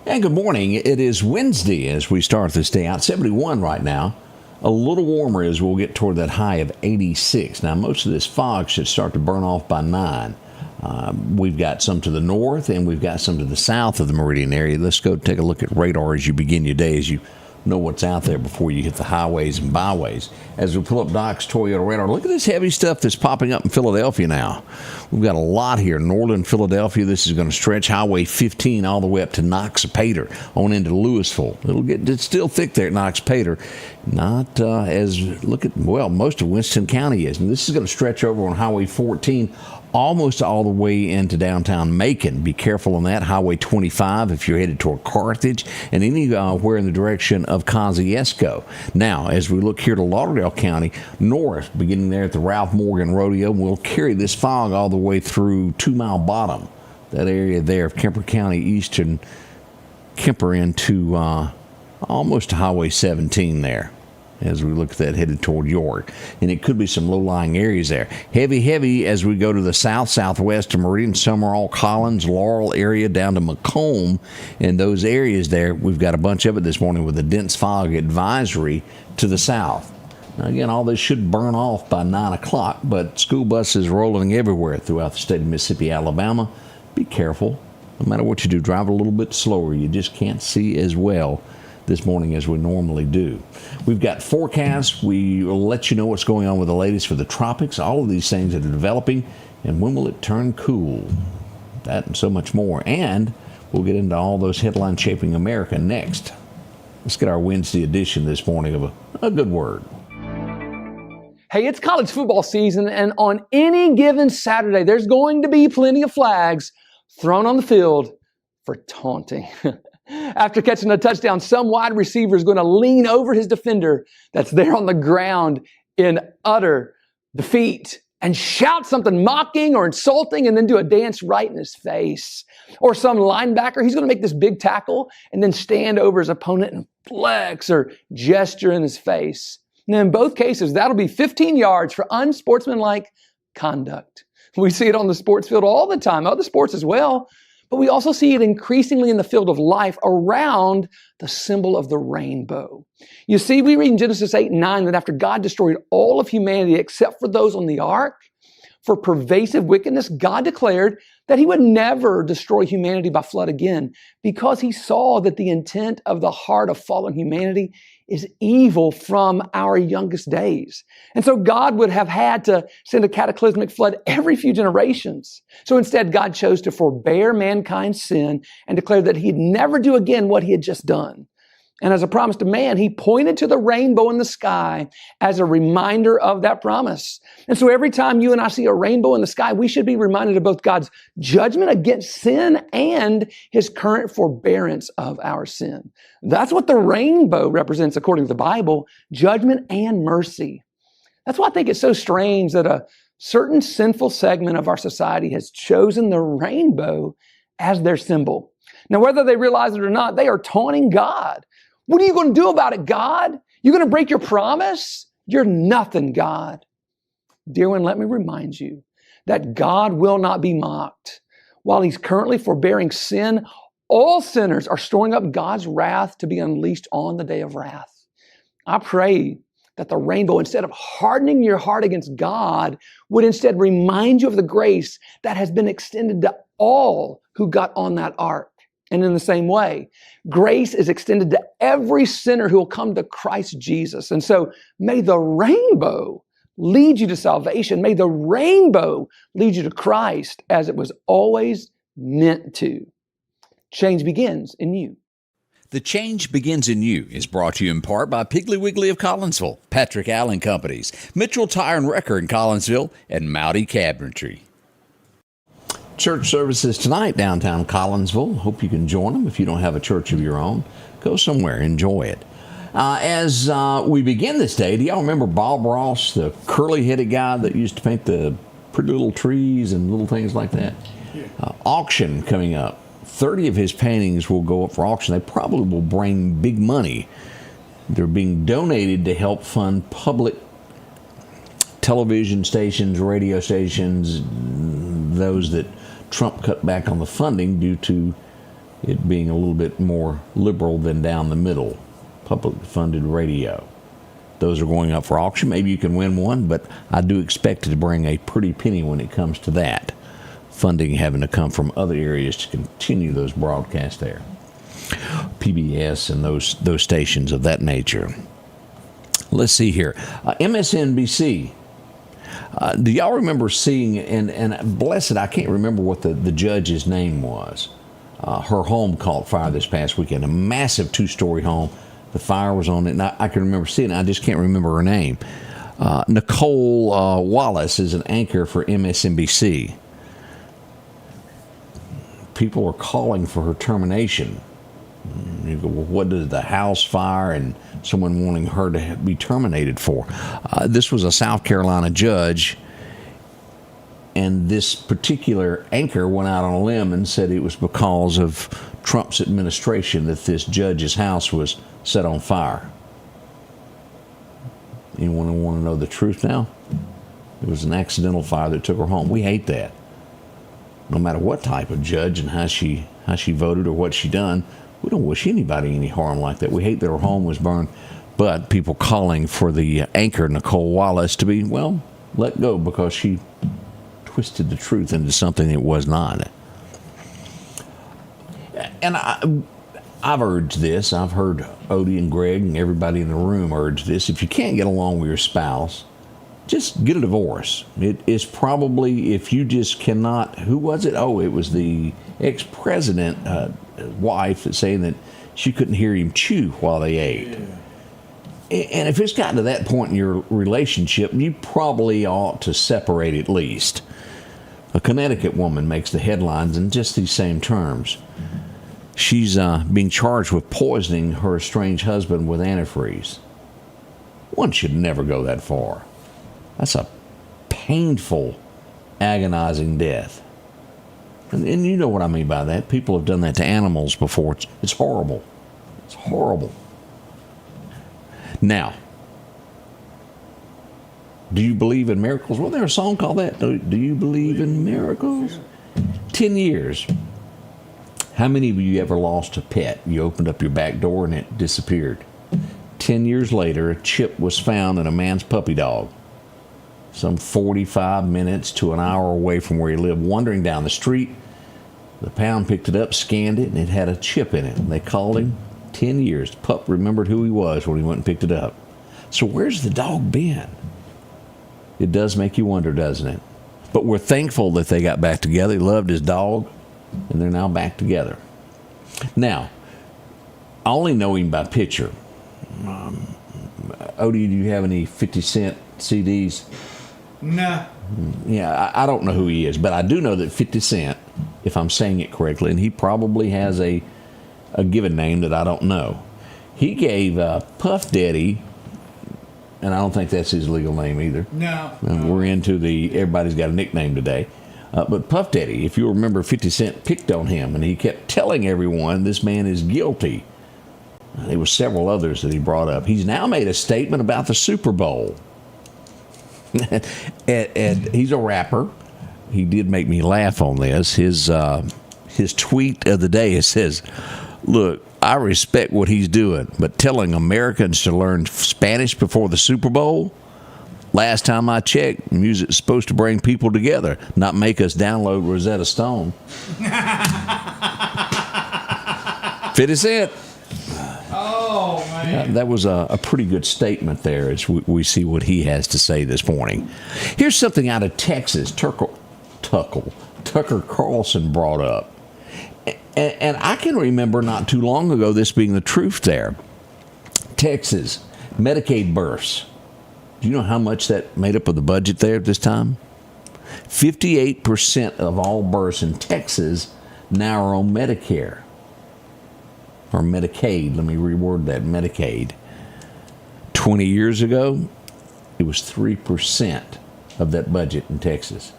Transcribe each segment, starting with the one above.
And good morning. It is Wednesday as we start this day out. 71 right now. A little warmer as we'll get toward that high of 86. Now, most of this fog should start to burn off by 9. We've got some to the north and we've got some to the south of the Meridian area. Let's go take a look at radar as you begin your day, as you know what's out there before you hit the highways and byways. As we pull up Doc's Toyota radar, look at this heavy stuff that's popping up in Philadelphia now. We've got a lot here. Northern Philadelphia, this is going to stretch Highway 15 all the way up to Knox-Pater, on into Louisville. It's still thick there at Knox-Pater. Not most of Winston County is. And this is going to stretch over on Highway 14 almost all the way into downtown Macon. Be careful on that. Highway 25 if you're headed toward Carthage, and anywhere in the direction of Kosciuszko. Now, as we look here to Lauderdale County, north, beginning there at the Ralph Morgan Rodeo, we'll carry this fog all the way through 2 Mile Bottom, that area there of Kemper County, eastern Kemper into almost to Highway 17 there, as we look at that headed toward York. And it could be some low-lying areas there. Heavy as we go to the southwest of Meridian, Summerall, Collins, Laurel area down to Macomb. In those areas there, we've got a bunch of it this morning with a dense fog advisory to the south. Now, again, all this should burn off by 9 o'clock, but school buses rolling everywhere throughout the state of Mississippi, Alabama. Be careful. No matter what you do, drive a little bit slower. You just can't see as well this morning as we normally do. We've got forecasts. We will let you know what's going on with the latest for the tropics, all of these things that are developing, and when will it turn cool? That and so much more. And we'll get into all those headlines shaping America next. Let's get our Wednesday edition this morning of a good word. Hey, it's college football season, and on any given Saturday, there's going to be plenty of flags thrown on the field for taunting. After catching a touchdown, some wide receiver is going to lean over his defender that's there on the ground in utter defeat and shout something mocking or insulting and then do a dance right in his face. Or some linebacker, he's going to make this big tackle and then stand over his opponent and flex or gesture in his face. And in both cases, that'll be 15 yards for unsportsmanlike conduct. We see it on the sports field all the time, other sports as well. But we also see it increasingly in the field of life around the symbol of the rainbow. You see, we read in Genesis 8:9 that after God destroyed all of humanity except for those on the ark, for pervasive wickedness, God declared that he would never destroy humanity by flood again because he saw that the intent of the heart of fallen humanity is evil from our youngest days. And so God would have had to send a cataclysmic flood every few generations. So instead, God chose to forbear mankind's sin and declared that he'd never do again what he had just done. And as a promise to man, he pointed to the rainbow in the sky as a reminder of that promise. And so every time you and I see a rainbow in the sky, we should be reminded of both God's judgment against sin and his current forbearance of our sin. That's what the rainbow represents according to the Bible, judgment and mercy. That's why I think it's so strange that a certain sinful segment of our society has chosen the rainbow as their symbol. Now, whether they realize it or not, they are taunting God. What are you going to do about it, God? You're going to break your promise? You're nothing, God. Dear one, let me remind you that God will not be mocked. While he's currently forbearing sin, all sinners are storing up God's wrath to be unleashed on the day of wrath. I pray that the rainbow, instead of hardening your heart against God, would instead remind you of the grace that has been extended to all who got on that ark. And in the same way, grace is extended to every sinner who will come to Christ Jesus. And so may the rainbow lead you to salvation. May the rainbow lead you to Christ as it was always meant to. Change begins in you. The Change Begins in You is brought to you in part by Piggly Wiggly of Collinsville, Patrick Allen Companies, Mitchell Tire and Wrecker in Collinsville, and Mowdy Cabinetry. Church services tonight downtown Collinsville. Hope you can join them. If you don't have a church of your own, go somewhere, enjoy it. As we begin this day, do y'all remember Bob Ross, the curly-headed guy that used to paint the pretty little trees and little things like that? Yeah. Auction coming up. 30 of his paintings will go up for auction. They probably will bring big money. They're being donated to help fund public television stations, radio stations, those that Trump cut back on the funding due to it being a little bit more liberal than down the middle, public funded radio. Those are going up for auction. Maybe you can win one, but I do expect it to bring a pretty penny when it comes to that. Funding having to come from other areas to continue those broadcasts there. PBS and those stations of that nature. Let's see here. MSNBC. Do y'all remember seeing, and blessed, I can't remember what the judge's name was. Her home caught fire this past weekend, a massive 2-story home. The fire was on it, and I can remember seeing it. I just can't remember her name. Nicole Wallace is an anchor for MSNBC. People are calling for her termination. You go, well, what does the house fire and someone wanting her to be terminated for? This was a South Carolina judge, and this particular anchor went out on a limb and said it was because of Trump's administration that this judge's house was set on fire. Anyone want to know the truth now? It was an accidental fire that took her home. We hate that. No matter what type of judge and how she voted or what she done, we don't wish anybody any harm like that. We hate that her home was burned, but people calling for the anchor, Nicole Wallace, to be, well, let go because she twisted the truth into something it was not. And I've urged this. I've heard Odie and Greg and everybody in the room urge this. If you can't get along with your spouse, just get a divorce. It is probably, if you just cannot, who was it? Oh, it was the ex-president wife that's saying that she couldn't hear him chew while they ate. And if it's gotten to that point in your relationship, you probably ought to separate at least. A Connecticut woman makes the headlines in just these same terms. She's being charged with poisoning her estranged husband with antifreeze. One should never go that far. That's a painful, agonizing death. And you know what I mean by that. People have done that to animals before. It's horrible. It's horrible. Now, do you believe in miracles? Wasn't there a song called that? Do you believe in miracles? 10 years. How many of you ever lost a pet? You opened up your back door and it disappeared. 10 years later, a chip was found in a man's puppy dog. Some 45 minutes to an hour away from where he lived, wandering down the street. The pound picked it up, scanned it, and it had a chip in it. And they called him. 10 years. The pup remembered who he was when he went and picked it up. So where's the dog been? It does make you wonder, doesn't it? But we're thankful that they got back together. He loved his dog, and they're now back together. Now, I only know him by picture. Odie, do you have any 50 Cent CDs? No. Yeah, I don't know who he is, but I do know that 50 Cent, if I'm saying it correctly, and he probably has a given name that I don't know. He gave Puff Daddy, and I don't think that's his legal name either. No. We're into everybody's got a nickname today. But Puff Daddy, if you remember, 50 Cent picked on him, and he kept telling everyone this man is guilty. There were several others that he brought up. He's now made a statement about the Super Bowl. and he's a rapper. He did make me laugh on this. His tweet of the day, it says, "Look, I respect what he's doing, but telling Americans to learn Spanish before the Super Bowl? Last time I checked, music's supposed to bring people together, not make us download Rosetta Stone." 50 Cent. Oh, man. That was a pretty good statement there as we see what he has to say this morning. Here's something out of Texas. Tucker Carlson brought up. And I can remember not too long ago this being the truth there. Texas, Medicaid births. Do you know how much that made up of the budget there at this time? 58% of all births in Texas now are on Medicare. Or Medicaid, let me reword that, Medicaid. 20 years ago, it was 3% of that budget in Texas.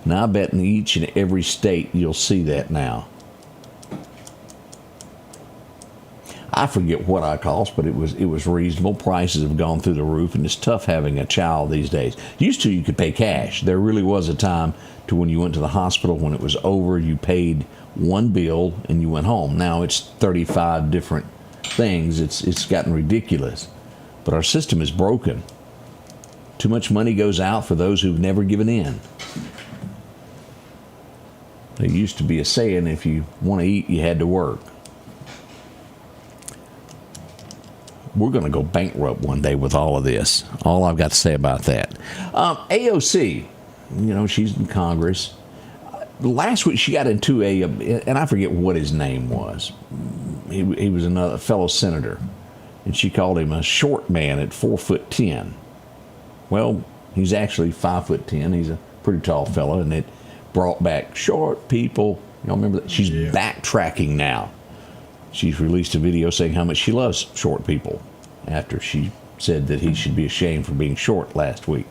Now I bet in each and every state you'll see that now. I forget what I cost, but it was reasonable. Prices have gone through the roof, and it's tough having a child these days. Used to, you could pay cash. There really was a time to when you went to the hospital, when it was over, you paid one bill and you went home. Now it's 35 different things. It's gotten ridiculous. But our system is broken. Too much money goes out for those who've never given in. There used to be a saying, if you want to eat, you had to work. We're going to go bankrupt one day with all of this. All I've got to say about that. AOC, she's in Congress. Last week she got into and I forget what his name was. He was another fellow senator, and she called him a short man at 4'10". Well, he's actually 5'10". He's a pretty tall fellow, and it brought back short people. Y'all remember that? She's backtracking now. She's released a video saying how much she loves short people after she said that he should be ashamed for being short last week.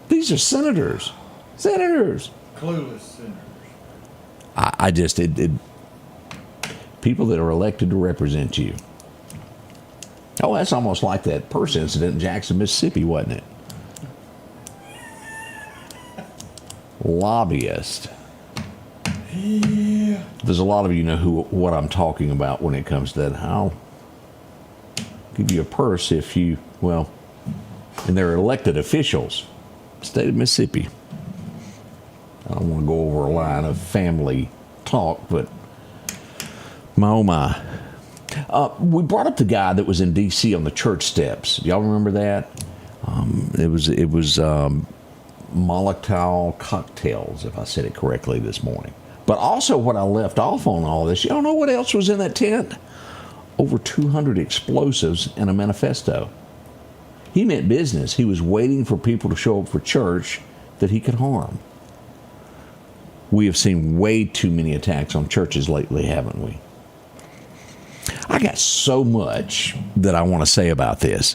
These are senators. Senators. Clueless senators. I just, people that are elected to represent you. Oh, that's almost like that purse incident in Jackson, Mississippi, wasn't it? Lobbyist. Yeah. There's a lot of you know what I'm talking about when it comes to that. I'll give you a purse if you, and they're elected officials. State of Mississippi. I don't want to go over a line of family talk, but my oh my. We brought up the guy that was in D.C. on the church steps. Y'all remember that? It was Molotov cocktails, if I said it correctly this morning. But also what I left off on all this, y'all know what else was in that tent? Over 200 explosives and a manifesto. He meant business. He was waiting for people to show up for church that he could harm. We have seen way too many attacks on churches lately, haven't we? I got so much that I want to say about this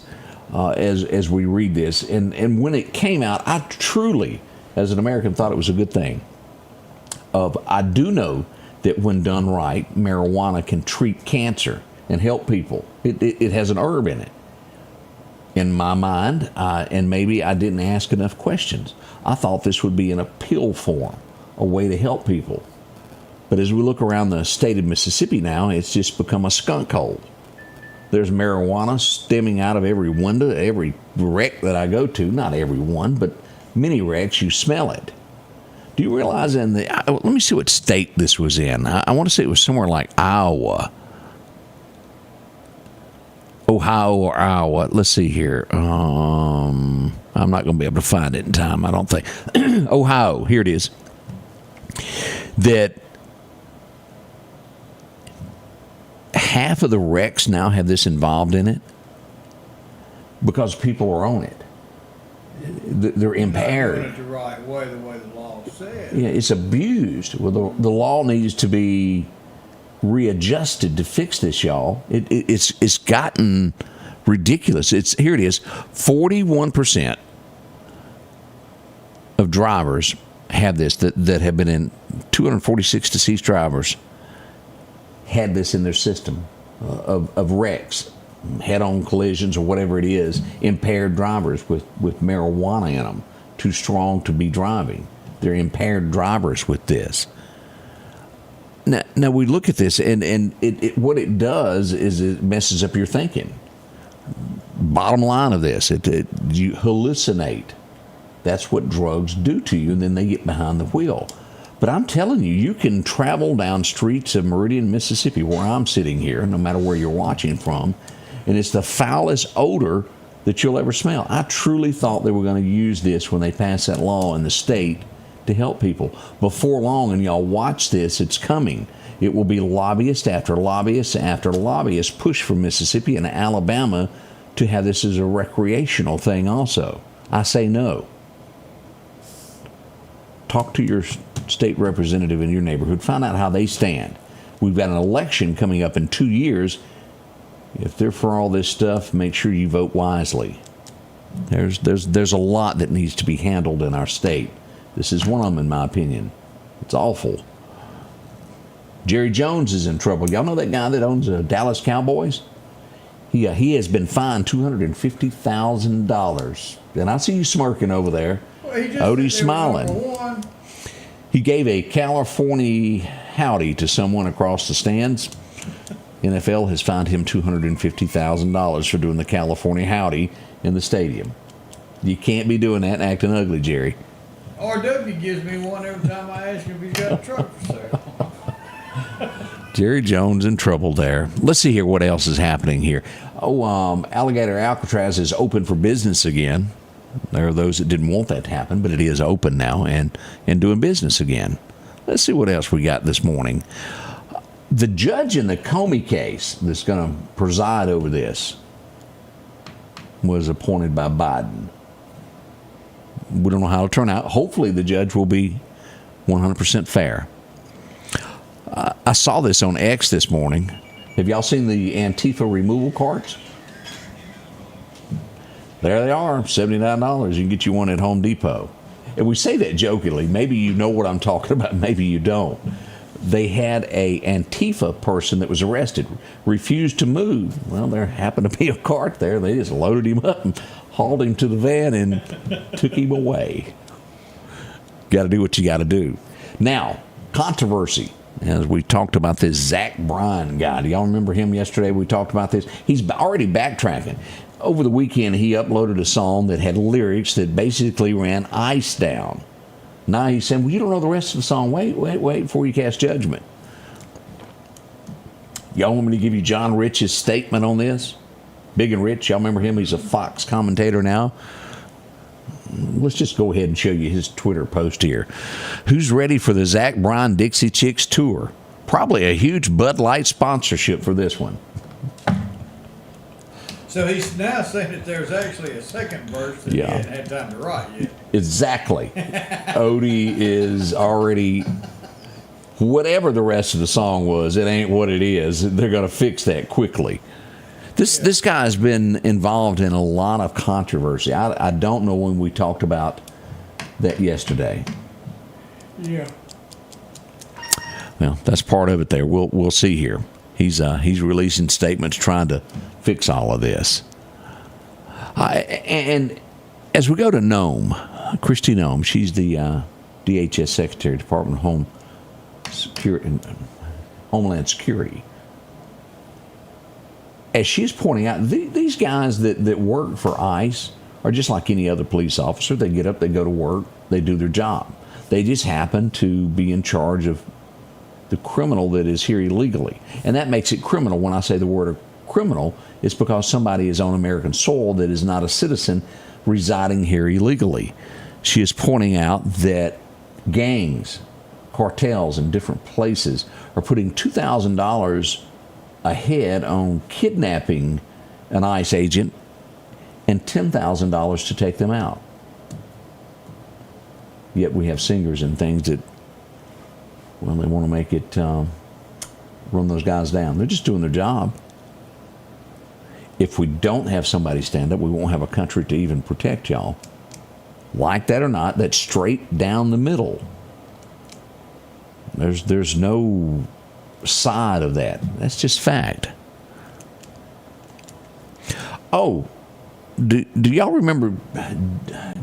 as we read this. And when it came out, I truly, as an American, thought it was a good thing. I do know that when done right, marijuana can treat cancer and help people. It has an herb in it. In my mind, and maybe I didn't ask enough questions, I thought this would be in a pill form, a way to help people. But as we look around the state of Mississippi now, it's just become a skunk hole. There's marijuana stemming out of every window, every wreck that I go to. Not every one, but many wrecks, you smell it. Do you realize let me see what state this was in. I want to say it was somewhere like Iowa. Ohio or Iowa. Let's see here. I'm not going to be able to find it in time, I don't think. Ohio, here it is. That half of the wrecks now have this involved in it because people are on it. They're impaired. Not doing it the right way, the way the law says. Yeah, it's abused. Well, the law needs to be readjusted to fix this, y'all. It's gotten ridiculous. Here it is. 41% of drivers have this that have been in 246 deceased drivers had this in their system of wrecks, head-on collisions or whatever it is, impaired drivers with marijuana in them, too strong to be driving. They're impaired drivers with this. Now we look at this, and what it does is it messes up your thinking. Bottom line of this, you hallucinate. That's what drugs do to you, and then they get behind the wheel. But I'm telling you, you can travel down streets of Meridian, Mississippi, where I'm sitting here, no matter where you're watching from, and it's the foulest odor that you'll ever smell. I truly thought they were going to use this when they passed that law in the state to help people. Before long, and y'all watch this, it's coming. It will be lobbyist after lobbyist after lobbyist push for Mississippi and Alabama to have this as a recreational thing also. I say no. Talk to your state representative in your neighborhood. Find out how they stand. We've got an election coming up in 2 years. If they're for all this stuff, make sure you vote wisely. There's a lot that needs to be handled in our state. This is one of them, in my opinion. It's awful. Jerry Jones is in trouble. Y'all know that guy that owns the Dallas Cowboys? He has been fined $250,000. And I see you smirking over there. Well, he just Odie's said they were smiling. number one. He gave a California howdy to someone across the stands. NFL has fined him $250,000 for doing the California howdy in the stadium. You can't be doing that and acting ugly, Jerry. RW gives me one every time I ask him if he's got a truck for sale. Jerry Jones in trouble there. Let's see here what else is happening here. Alligator Alcatraz is open for business again. There are those that didn't want that to happen, but it is open now and doing business again. Let's see what else we got this morning. The judge in the Comey case that's going to preside over this was appointed by Biden. We don't know how it'll turn out. Hopefully the judge will be 100% fair. I saw this on X this morning. Have y'all seen the Antifa removal carts? There they are, $79. You can get you one at Home Depot. And we say that jokingly. Maybe you know what I'm talking about, maybe you don't. They had a Antifa person that was arrested, refused to move. Well, there happened to be a cart there. They just loaded him up and hauled him to the van and took him away. Got to do what you got to do. Now, controversy. As we talked about this Zach Bryan guy. Do y'all remember him yesterday? We talked about this. He's already backtracking. Over the weekend, he uploaded a song that had lyrics that basically ran ICE down. Now he's saying, well, you don't know the rest of the song. Wait before you cast judgment. Y'all want me to give you John Rich's statement on this? Big and Rich, y'all remember him? He's a Fox commentator now. Let's just go ahead and show you his Twitter post here. Who's ready for the Zach Bryan Dixie Chicks tour? Probably a huge Bud Light sponsorship for this one. So he's now saying that there's actually a second verse that he hadn't had time to write yet. Exactly. Odie is already, whatever the rest of the song was, it ain't what it is. They're going to fix that quickly. This guy's been involved in a lot of controversy. I don't know when we talked about that yesterday. Yeah. Well, that's part of it there. We'll see here. He's releasing statements trying to fix all of this. And as we go to Nome, Kristi Noem, she's the DHS Secretary, Department of Homeland Security. As she's pointing out, these guys that work for ICE are just like any other police officer. They get up, they go to work, they do their job. They just happen to be in charge of the criminal that is here illegally. And that makes it criminal. When I say the word criminal, it's because somebody is on American soil that is not a citizen residing here illegally. She is pointing out that gangs, cartels in different places are putting $2,000 ahead on kidnapping an ICE agent and $10,000 to take them out. Yet we have singers and things that, well, they want to make it run those guys down. They're just doing their job. If we don't have somebody stand up, we won't have a country to even protect y'all. Like that or not, that's straight down the middle. There's no side of that. That's just fact. Oh, do y'all remember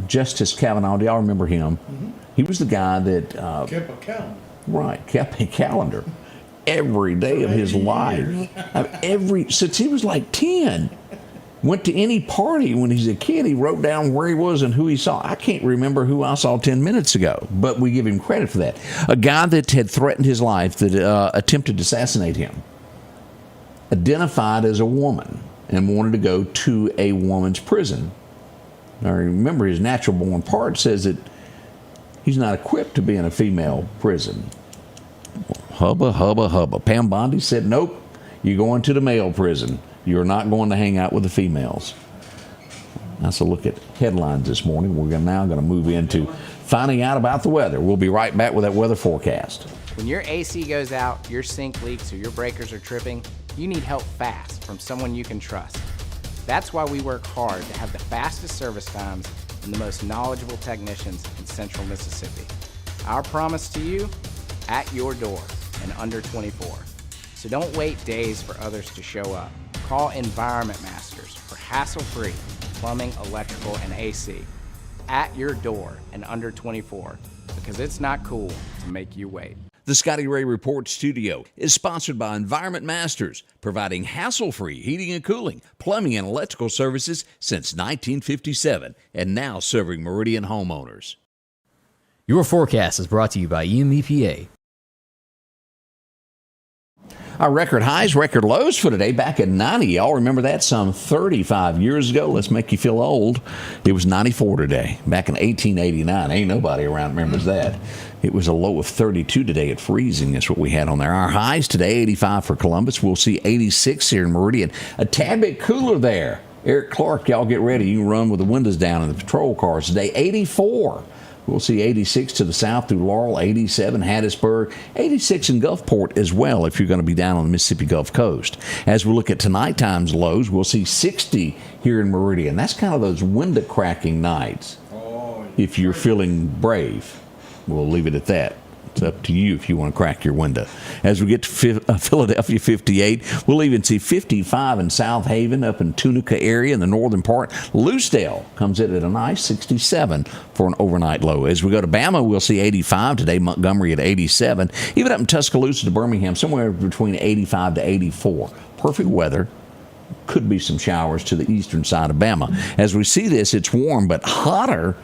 Justice Kavanaugh? Do y'all remember him? Mm-hmm. He was the guy that Kept a calendar. Right, kept a calendar every day of his life. Since he was like 10. Went to any party when he's a kid, he wrote down where he was and who he saw. I can't remember who I saw 10 minutes ago, but we give him credit for that. A guy that had threatened his life, that attempted to assassinate him, identified as a woman and wanted to go to a woman's prison. Now remember, his natural born part says that he's not equipped to be in a female prison. Hubba, hubba, hubba. Pam Bondi said, nope, you're going to the male prison. You're not going to hang out with the females. That's a look at headlines this morning. We're now going to move into finding out about the weather. We'll be right back with that weather forecast. When your AC goes out, your sink leaks, or your breakers are tripping, you need help fast from someone you can trust. That's why we work hard to have the fastest service times and the most knowledgeable technicians in Central Mississippi. Our promise to you, at your door. and under 24. So don't wait days for others to show up. Call Environment Masters for hassle-free plumbing, electrical, and AC at your door and under 24, because it's not cool to make you wait. The Scotty Ray Report studio is sponsored by Environment Masters, providing hassle-free heating and cooling, plumbing, and electrical services since 1957, and now serving Meridian homeowners. Your forecast is brought to you by EMEPA. Our record highs, record lows for today, back at 90. Y'all remember that some 35 years ago? Let's make you feel old. It was 94 today, back in 1889. Ain't nobody around remembers that. It was a low of 32 today at freezing. That's what we had on there. Our highs today, 85 for Columbus. We'll see 86 here in Meridian. A tad bit cooler there. Eric Clarke, y'all get ready. You can run with the windows down in the patrol cars today. 84. We'll see 86 to the south through Laurel, 87 Hattiesburg, 86 in Gulfport as well if you're going to be down on the Mississippi Gulf Coast. As we look at tonight time's lows, we'll see 60 here in Meridian. That's kind of those window cracking nights. If you're feeling brave, we'll leave it at that. It's up to you if you want to crack your window. As we get to Philadelphia, 58, we'll even see 55 in South Haven, up in Tunica area in the northern part. Loosedale comes in at a nice 67 for an overnight low. As we go to Bama, we'll see 85 today, Montgomery at 87. Even up in Tuscaloosa to Birmingham, somewhere between 85 to 84. Perfect weather. Could be some showers to the eastern side of Bama. As we see this, it's warm but hotter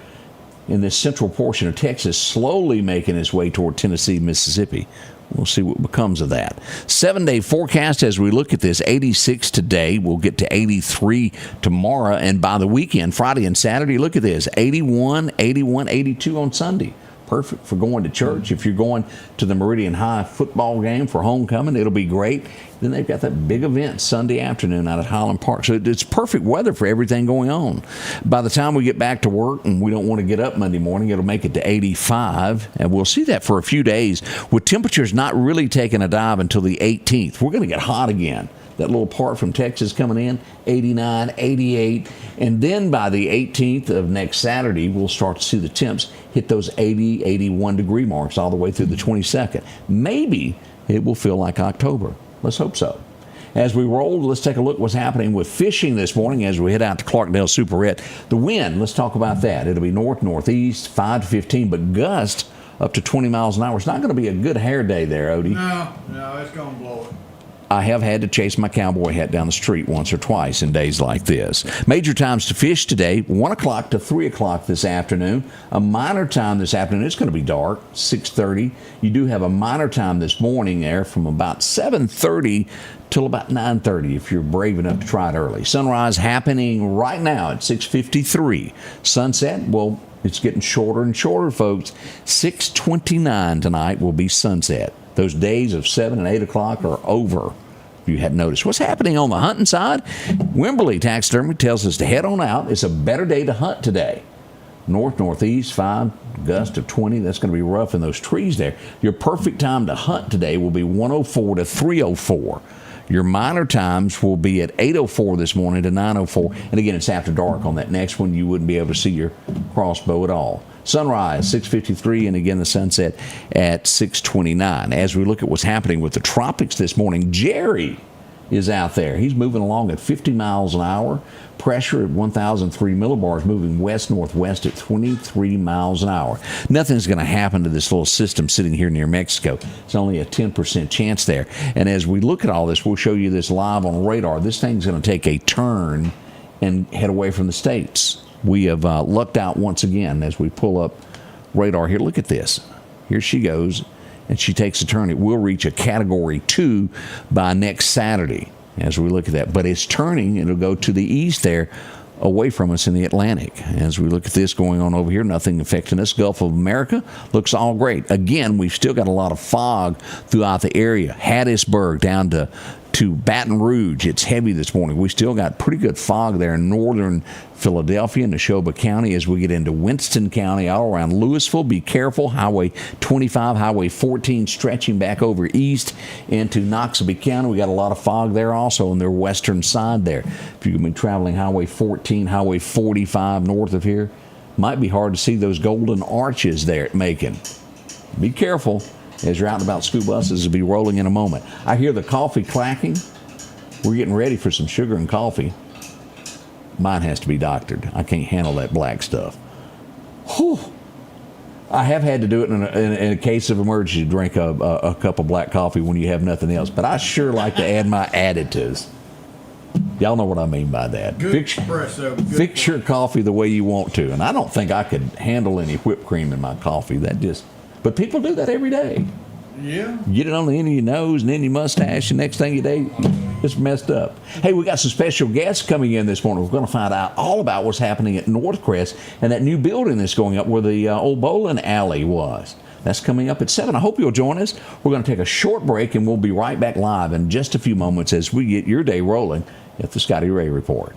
in this central portion of Texas, slowly making its way toward Tennessee, Mississippi. We'll see what becomes of that. 7-day forecast as we look at this, 86 today. We'll get to 83 tomorrow. And by the weekend, Friday and Saturday, look at this, 81, 81, 82 on Sunday. Perfect for going to church. If you're going to the Meridian High football game for homecoming, it'll be great. Then they've got that big event Sunday afternoon out at Highland Park. So it's perfect weather for everything going on. By the time we get back to work and we don't want to get up Monday morning, it'll make it to 85. And we'll see that for a few days with temperatures not really taking a dive until the 18th. We're going to get hot again. That little part from Texas coming in, 89, 88. And then by the 18th of next Saturday, we'll start to see the temps hit those 80, 81 degree marks all the way through the 22nd. Maybe it will feel like October. Let's hope so. As we roll, let's take a look at what's happening with fishing this morning as we head out to Clarkdale Superette. The wind, let's talk about that. It'll be north-northeast, 5 to 15, but gust up to 20 miles an hour. It's not going to be a good hair day there, Odie. No, it's going to blow it. I have had to chase my cowboy hat down the street once or twice in days like this. Major times to fish today, 1 o'clock to 3 o'clock this afternoon. A minor time this afternoon, it's going to be dark, 6:30. You do have a minor time this morning there from about 7:30 till about 9:30 if you're brave enough to try it early. Sunrise happening right now at 6:53. Sunset, well, it's getting shorter and shorter, folks. 6:29 tonight will be sunset. Those days of 7 and 8 o'clock are over, if you hadn't noticed. What's happening on the hunting side? Wimberley Taxidermy tells us to head on out. It's a better day to hunt today. North-northeast, 5, gust of 20. That's going to be rough in those trees there. Your perfect time to hunt today will be 1:04 to 3:04. Your minor times will be at 8:04 this morning to 9:04. And again, it's after dark on that next one. You wouldn't be able to see your crossbow at all. Sunrise, 6:53, and again the sunset at 6:29. As we look at what's happening with the tropics this morning, Jerry is out there. He's moving along at 50 miles an hour. Pressure at 1,003 millibars, moving west-northwest at 23 miles an hour. Nothing's going to happen to this little system sitting here near Mexico. It's only a 10% chance there. And as we look at all this, we'll show you this live on radar. This thing's going to take a turn and head away from the States. We have lucked out once again as we pull up radar here. Look at this. Here she goes, and she takes a turn. It will reach a Category 2 by next Saturday as we look at that. But it's turning. It'll go to the east there, away from us in the Atlantic. As we look at this going on over here, nothing affecting us. Gulf of America looks all great. Again, we've still got a lot of fog throughout the area. Hattiesburg down to Baton Rouge. It's heavy this morning. We still got pretty good fog there in northern Philadelphia and Neshoba County as we get into Winston County, all around Louisville. Be careful. Highway 25, Highway 14 stretching back over east into Noxubee County. We got a lot of fog there also on their western side there. If you've been traveling Highway 14, Highway 45 north of here, might be hard to see those golden arches there at Macon. Be careful. as you're out and about. School buses will be rolling in a moment. I hear the coffee clacking. We're getting ready for some sugar and coffee. Mine has to be doctored. I can't handle that black stuff. Whew. I have had to do it in a case of emergency, drink a cup of black coffee when you have nothing else. But I sure like to add my additives. Y'all know what I mean by that. Good espresso. Good Fix your coffee the way you want to. And I don't think I could handle any whipped cream in my coffee. But people do that every day. Yeah. Get it on the end of your nose and in your mustache, and next thing you do, it's messed up. Hey, we got some special guests coming in this morning. We're going to find out all about what's happening at Northcrest and that new building that's going up where the old bowling alley was. That's coming up at 7. I hope you'll join us. We're going to take a short break, and we'll be right back live in just a few moments as we get your day rolling at the Scotty Ray Report.